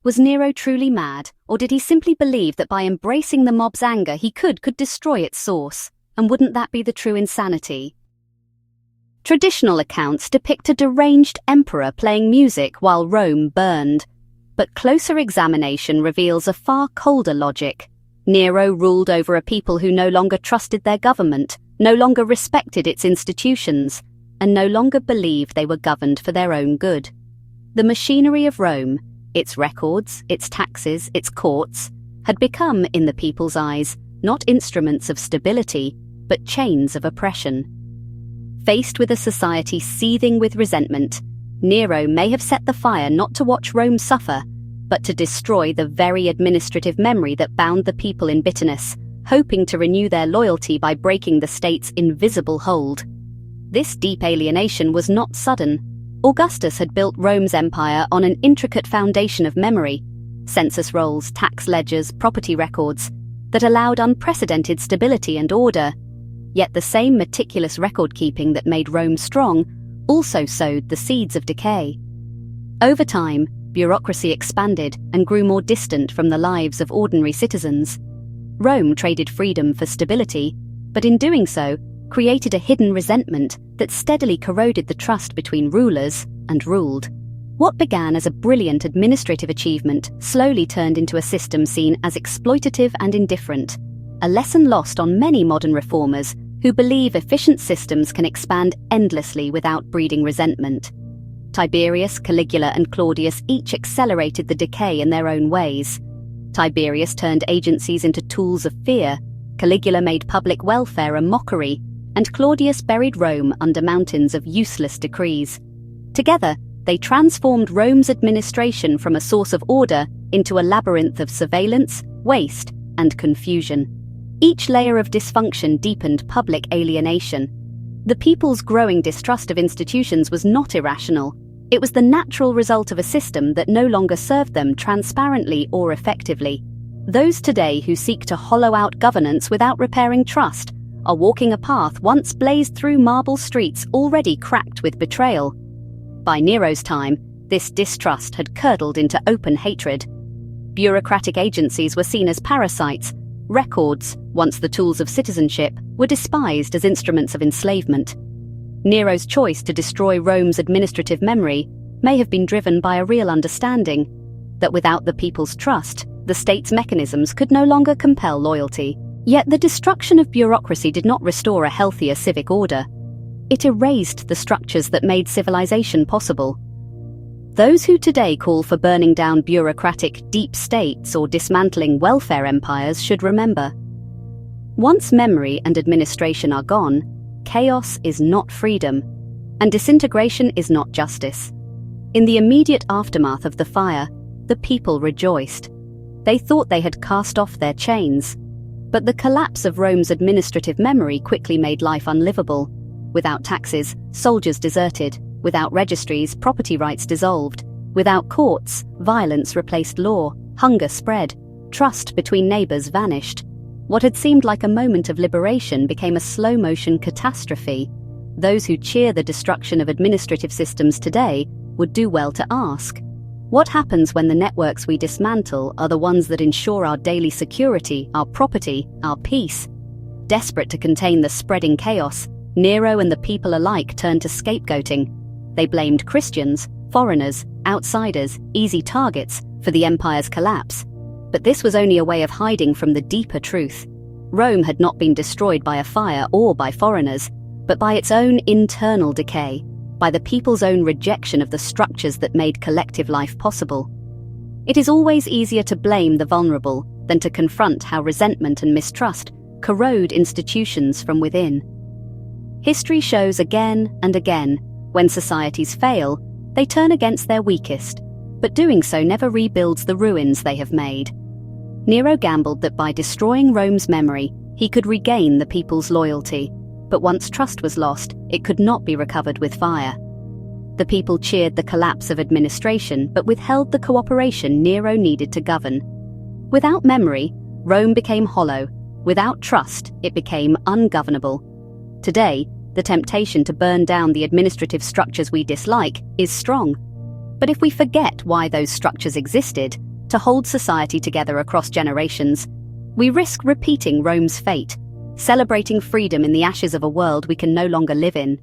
Was Nero truly mad, or did he simply believe that by embracing the mob's anger he could destroy its source? And wouldn't that be the true insanity? Traditional accounts depict a deranged emperor playing music while Rome burned. But closer examination reveals a far colder logic. Nero ruled over a people who no longer trusted their government, no longer respected its institutions, and no longer believed they were governed for their own good. The machinery of Rome, its records, its taxes, its courts, had become, in the people's eyes, not instruments of stability, but chains of oppression. Faced with a society seething with resentment, Nero may have set the fire not to watch Rome suffer, but to destroy the very administrative memory that bound the people in bitterness, hoping to renew their loyalty by breaking the state's invisible hold. This deep alienation was not sudden. Augustus had built Rome's empire on an intricate foundation of memory, census rolls, tax ledgers, property records, that allowed unprecedented stability and order. Yet the same meticulous record-keeping that made Rome strong also sowed the seeds of decay. Over time, bureaucracy expanded and grew more distant from the lives of ordinary citizens. Rome traded freedom for stability, but in doing so, created a hidden resentment that steadily corroded the trust between rulers and ruled. What began as a brilliant administrative achievement slowly turned into a system seen as exploitative and indifferent, a lesson lost on many modern reformers who believe efficient systems can expand endlessly without breeding resentment. Tiberius, Caligula, and Claudius each accelerated the decay in their own ways. Tiberius turned agencies into tools of fear, Caligula made public welfare a mockery, and Claudius buried Rome under mountains of useless decrees. Together, they transformed Rome's administration from a source of order into a labyrinth of surveillance, waste, and confusion. Each layer of dysfunction deepened public alienation. The people's growing distrust of institutions was not irrational. It was the natural result of a system that no longer served them transparently or effectively. Those today who seek to hollow out governance without repairing trust are walking a path once blazed through marble streets already cracked with betrayal. By Nero's time, this distrust had curdled into open hatred. Bureaucratic agencies were seen as parasites. Records, once the tools of citizenship, were despised as instruments of enslavement. Nero's choice to destroy Rome's administrative memory may have been driven by a real understanding that without the people's trust, the state's mechanisms could no longer compel loyalty. Yet the destruction of bureaucracy did not restore a healthier civic order. It erased the structures that made civilization possible. Those who today call for burning down bureaucratic deep states or dismantling welfare empires should remember. Once memory and administration are gone, chaos is not freedom, and disintegration is not justice. In the immediate aftermath of the fire, the people rejoiced. They thought they had cast off their chains. But the collapse of Rome's administrative memory quickly made life unlivable. Without taxes, soldiers deserted. Without registries, property rights dissolved. Without courts, violence replaced law. Hunger spread. Trust between neighbors vanished. What had seemed like a moment of liberation became a slow-motion catastrophe. Those who cheer the destruction of administrative systems today would do well to ask, what happens when the networks we dismantle are the ones that ensure our daily security, our property, our peace? Desperate to contain the spreading chaos, Nero and the people alike turned to scapegoating. They blamed Christians, foreigners, outsiders, easy targets for the empire's collapse. But this was only a way of hiding from the deeper truth. Rome had not been destroyed by a fire or by foreigners, but by its own internal decay, by the people's own rejection of the structures that made collective life possible. It is always easier to blame the vulnerable than to confront how resentment and mistrust corrode institutions from within. History shows again and again, when societies fail, they turn against their weakest, but doing so never rebuilds the ruins they have made. Nero gambled that by destroying Rome's memory, he could regain the people's loyalty, but once trust was lost, it could not be recovered with fire. The people cheered the collapse of administration, but withheld the cooperation Nero needed to govern. Without memory, Rome became hollow. Without trust, it became ungovernable. Today, the temptation to burn down the administrative structures we dislike is strong. But if we forget why those structures existed, to hold society together across generations, we risk repeating Rome's fate, celebrating freedom in the ashes of a world we can no longer live in.